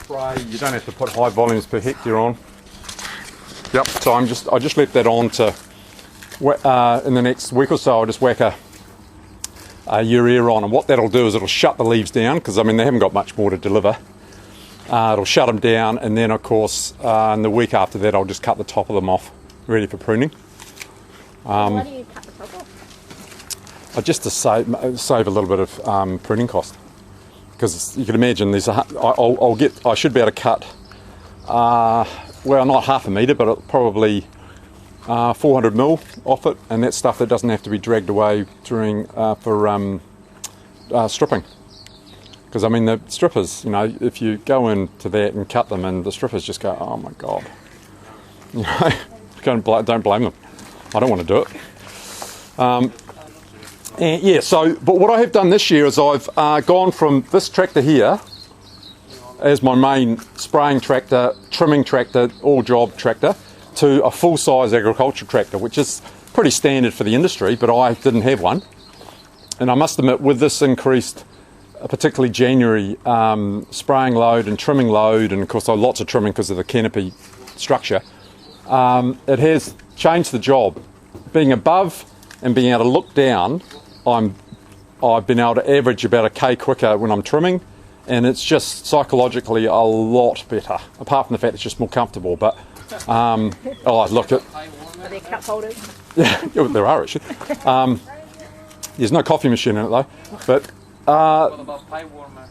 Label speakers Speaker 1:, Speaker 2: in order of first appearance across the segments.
Speaker 1: spray. You don't have to put high volumes per hectare on. Yep. So I just let that on to in the next week or so. I'll just whack a urea on, and what that'll do is it'll shut the leaves down, because I mean they haven't got much more to deliver. It'll shut them down, and then of course in the week after that I'll just cut the top of them off, ready for pruning.
Speaker 2: Why do you cut the top off?
Speaker 1: Just to save a little bit of pruning cost, because you can imagine these. I should be able to cut well, not half a metre, but probably 400 mil off it, and that's stuff that doesn't have to be dragged away during for stripping. Because I mean the strippers, you know, if you go into that and cut them, and the strippers just go, oh my god, you know, don't blame them. I don't want to do it. And yeah, but what I have done this year is I've gone from this tractor here as my main spraying tractor, trimming tractor, all job tractor, to a full-size agricultural tractor, which is pretty standard for the industry, but I didn't have one. And I must admit, with this increased, particularly January, spraying load and trimming load, and of course lots of trimming because of the canopy structure, it has changed the job. Being above and being able to look down, I've been able to average about a K quicker when I'm trimming, and it's just psychologically a lot better, apart from the fact it's just more comfortable. But look at...
Speaker 2: Are there cup holders?
Speaker 1: Yeah, there are actually. There's no coffee machine in it though. But
Speaker 3: what about pie warmer?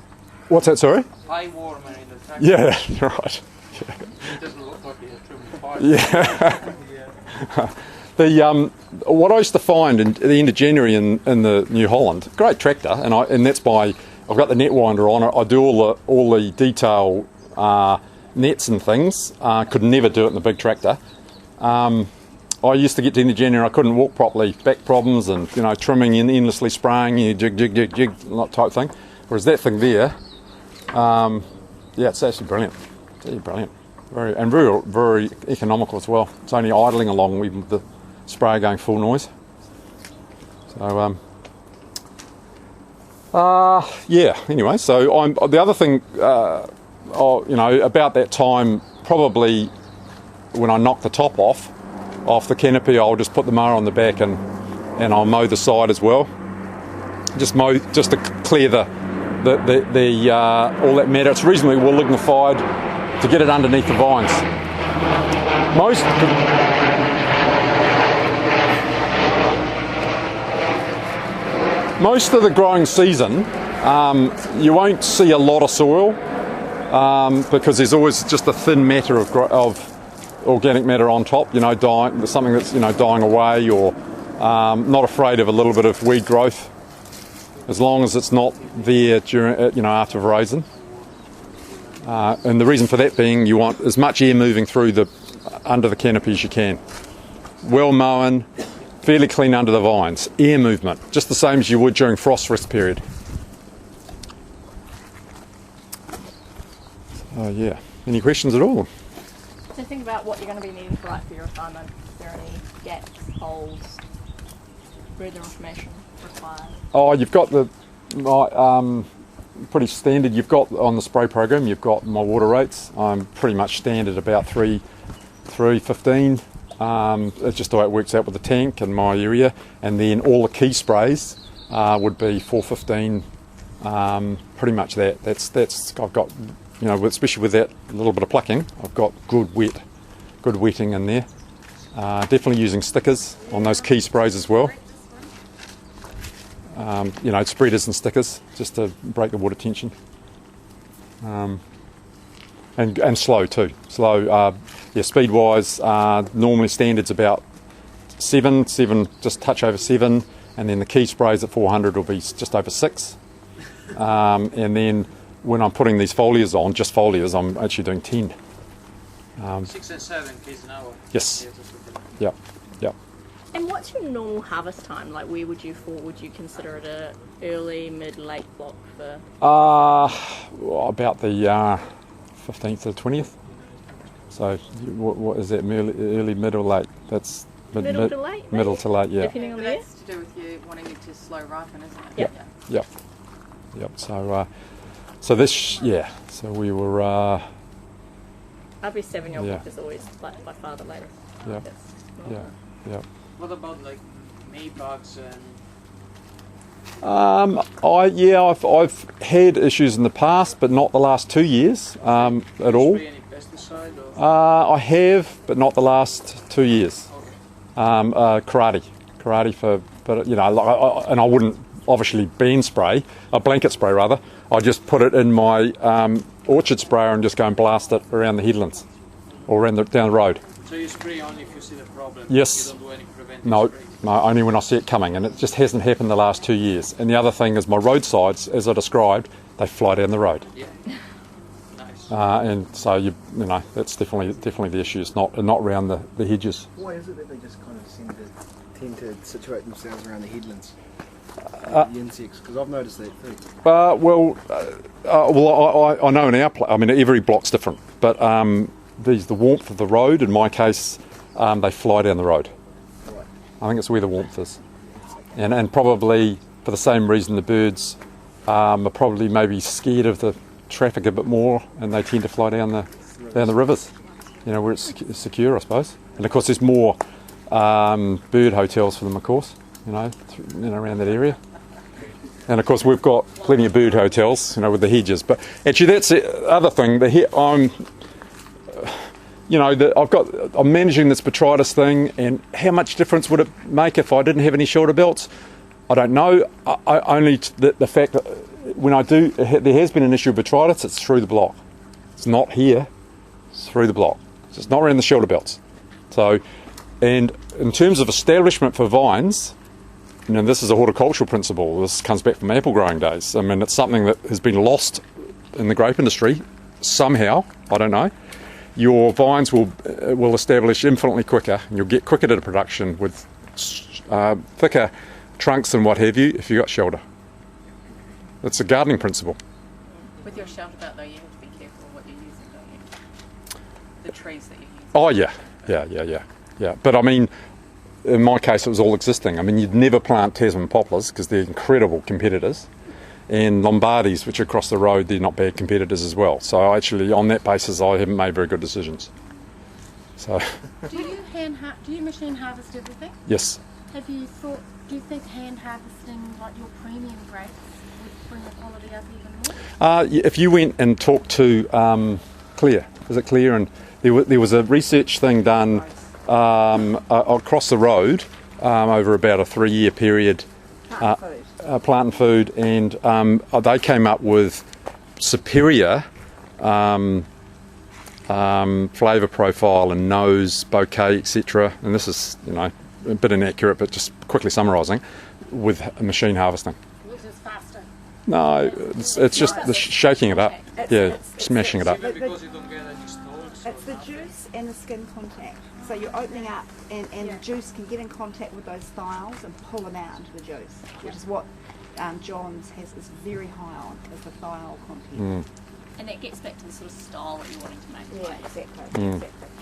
Speaker 1: What's that, sorry?
Speaker 3: Pie warmer in the tractor.
Speaker 1: Yeah, you're right. Yeah.
Speaker 3: It doesn't look like you're trimming pie.
Speaker 1: Yeah. What I used to find at the end of January in the New Holland, great tractor, and that's by I've got the net winder on it. I do all the detail nets and things. Could never do it in the big tractor. I used to get to the end of January, I couldn't walk properly, back problems, and you know, trimming and endlessly spraying, jig type thing. Whereas that thing there, yeah, it's actually brilliant. It's actually brilliant. Very economical as well. It's only idling along with the sprayer going full noise. So yeah. Anyway, so the other thing, you know, about that time, probably when I knock the top off the canopy, I'll just put the mower on the back and I'll mow the side as well. Just to clear the all that matter. It's reasonably well lignified to get it underneath the vines. Most of the growing season, you won't see a lot of soil because there's always just a thin matter of organic matter on top. You know, something that's dying away, or not afraid of a little bit of weed growth, as long as it's not there during after veraison. And the reason for that being, you want as much air moving through under the canopy as you can. Well mown, fairly clean under the vines. Air movement, just the same as you would during frost rest period. Yeah. Any questions at all?
Speaker 2: So think about what you're going to be needing for your assignment. Is there any gaps, holes, further information required?
Speaker 1: Oh, you've got pretty standard. You've got on the spray program, you've got my water rates. I'm pretty much standard about 315. It's just the way it works out with the tank and my area, and then all the key sprays would be 415. Pretty much that. That's I've got, especially with that little bit of plucking, I've got good wetting in there. Definitely using stickers on those key sprays as well. Spreaders and stickers just to break the water tension. And slow too. Slow, speed wise, normally standard's about 7, just touch over 7, and then the key sprays at 400 will be just over 6. And then when I'm putting these foliars on, just foliars, I'm actually doing 10.
Speaker 3: 6 and 7 k's an hour.
Speaker 1: Yes. Yep.
Speaker 2: And what's your normal harvest time? Like, where would you consider it a early, mid, late block for?
Speaker 1: About the 15th to 20th. So what is that? Early, mid, or late? That's
Speaker 2: middle to late.
Speaker 1: Middle to late, yeah.
Speaker 2: Depending on the year.
Speaker 4: That's to do with you wanting it to slow ripen, isn't it?
Speaker 1: Yep. So So this, yeah. So we were,
Speaker 2: Our best 7-year-old
Speaker 1: Yeah.
Speaker 2: is always by far the latest.
Speaker 1: Yeah.
Speaker 2: That's
Speaker 1: yeah, yeah.
Speaker 3: What about like maybugs and
Speaker 1: I've had issues in the past, but not the last 2 years at all.
Speaker 3: spray any pesticide or?
Speaker 1: I have, but not the last 2 years. Karate for, but you know, and I wouldn't obviously blanket spray rather. I just put it in my orchard sprayer and just go and blast it around the headlands or around down the road.
Speaker 3: So you spray only if you see the problem?
Speaker 1: Yes.
Speaker 3: You don't do any preventive
Speaker 1: No,
Speaker 3: spray?
Speaker 1: no, only when I see it coming, and it just hasn't happened the last 2 years. And the other thing is my roadsides, as I described, they fly down the road.
Speaker 3: Yeah. Nice.
Speaker 1: And so you know that's definitely the issue. It's not around the hedges.
Speaker 4: Why is it that they just kind of tend to situate themselves around the headlands? The insects, because I've noticed that too.
Speaker 1: I know in I mean every block's different, but the warmth of the road, in my case, they fly down the road.
Speaker 4: Right.
Speaker 1: I think it's where the warmth is, and probably for the same reason the birds are probably maybe scared of the traffic a bit more, and they tend to fly down the rivers, you know, where it's secure, I suppose. And of course, there's more bird hotels for them, of course, you know, around that area. And of course, we've got plenty of bird hotels, you know, with the hedges. But actually, that's the other thing. I'm managing this botrytis thing, and how much difference would it make if I didn't have any shoulder belts? I don't know. Only the fact that when I do, there has been an issue of botrytis. It's through the block. It's not here. It's through the block. It's not around the shoulder belts. So, and in terms of establishment for vines, you know, this is a horticultural principle. This comes back from apple growing days. I mean, it's something that has been lost in the grape industry somehow. I don't know. Your vines will establish infinitely quicker, and you'll get quicker to production with thicker trunks and what have you if you've got shelter. It's a gardening principle.
Speaker 2: With your shelter belt, though, you have to be careful what you're using, don't you? The trees that you're using.
Speaker 1: Oh yeah. But I mean, in my case, it was all existing. I mean, you'd never plant Tasman poplars because they're incredible competitors, and Lombardis, which are across the road, they're not bad competitors as well. So actually, on that basis, I haven't made very good decisions. So
Speaker 5: Do you machine harvest everything?
Speaker 1: yes.
Speaker 5: Do you think hand harvesting like your premium grapes would bring the quality up even more?
Speaker 1: If you went and talked to Claire, is it Claire? And there was a research thing done across the road over about a 3-year period. Plant and food, and they came up with superior flavour profile and nose, bouquet, etc. And this is, you know, a bit inaccurate, but just quickly summarising, with machine harvesting.
Speaker 5: Which is faster.
Speaker 1: No, it's just the shaking it up, smashing it up.
Speaker 3: Even because you don't get any stalks.
Speaker 6: It's the juice and the skin contact. So you're opening up, and the juice can get in contact with those thiols and pull them out into the juice, which is what John's is very high on, is the thiol content.
Speaker 2: And that gets back to the sort of style that you're wanting to make.
Speaker 6: Yeah,
Speaker 2: right?
Speaker 6: exactly.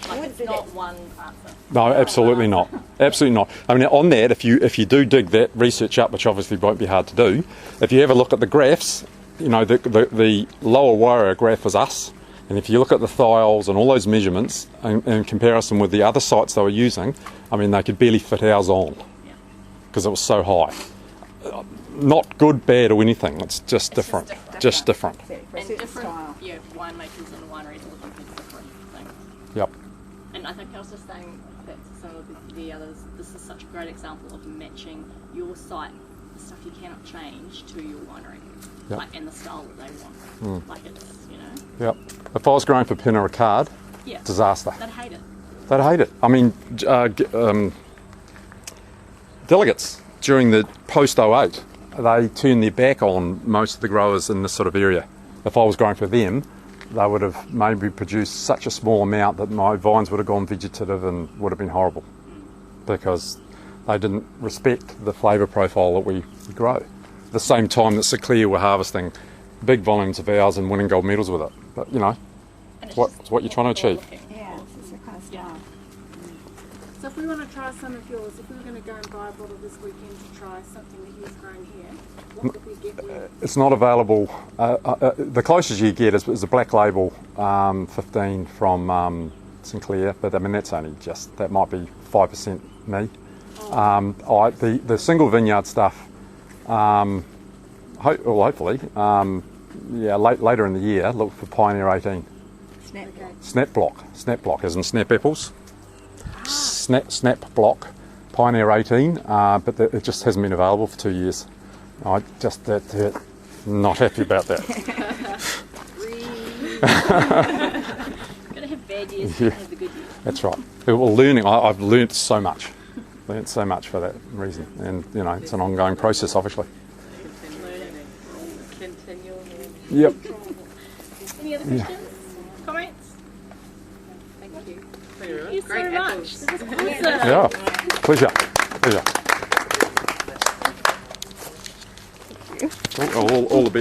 Speaker 2: Like it's not one answer.
Speaker 1: No, absolutely not. Absolutely not. I mean, on that, if you do dig that research up, which obviously won't be hard to do, if you have a look at the graphs, you know, the lower Wairau graph was us, and if you look at the thiols and all those measurements in comparison with the other sites they were using, I mean, they could barely fit ours on because it was so high. Not good, bad, or anything. It's just different. Just different.
Speaker 6: Exactly.
Speaker 2: And
Speaker 6: Certain
Speaker 2: different
Speaker 6: style.
Speaker 2: winemakers and wineries all looking for different things.
Speaker 1: Yep.
Speaker 2: And I think I was just saying that to some of the others, this is such a great example of matching your site, the stuff you cannot change, to your winery.
Speaker 1: Yep.
Speaker 2: Like, and the style that they want. Like it's, you know.
Speaker 1: Yep. If I was growing for Pinot Ricard,
Speaker 2: Yeah.
Speaker 1: disaster.
Speaker 2: They'd hate it.
Speaker 1: They'd hate it. I mean, delegates during the post 08, they turned their back on most of the growers in this sort of area. If I was growing for them, they would have maybe produced such a small amount that my vines would have gone vegetative and would have been horrible because they didn't respect the flavour profile that we grow. At the same time that Seclair were harvesting big volumes of ours and winning gold medals with it. But, you know,
Speaker 2: And
Speaker 1: it's what you're trying to achieve.
Speaker 6: Yeah, it's a kind of style.
Speaker 5: So if we want to try some of yours, if we were going to go and buy a bottle this weekend to try something that he's grown here, what could we get you?
Speaker 1: It's not available. The closest you get is a black label 15 from Sinclair, but I mean that's only that might be 5% me. The single vineyard stuff, hopefully, later in the year, look for Pioneer 18. Snap block as in snap apples. Snap block, Pioneer 18, but it just hasn't been available for 2 years. I just not happy about that.
Speaker 2: Gotta have bad years to have the good years.
Speaker 1: That's right. Well, learning, I've learnt so much. Learnt so much for that reason, and it's an ongoing process, obviously.
Speaker 2: Continual learning.
Speaker 1: Yep.
Speaker 2: Any other questions? Comments? Thank you. Thank you so much. This was awesome.
Speaker 1: Yeah. Pleasure. All the best.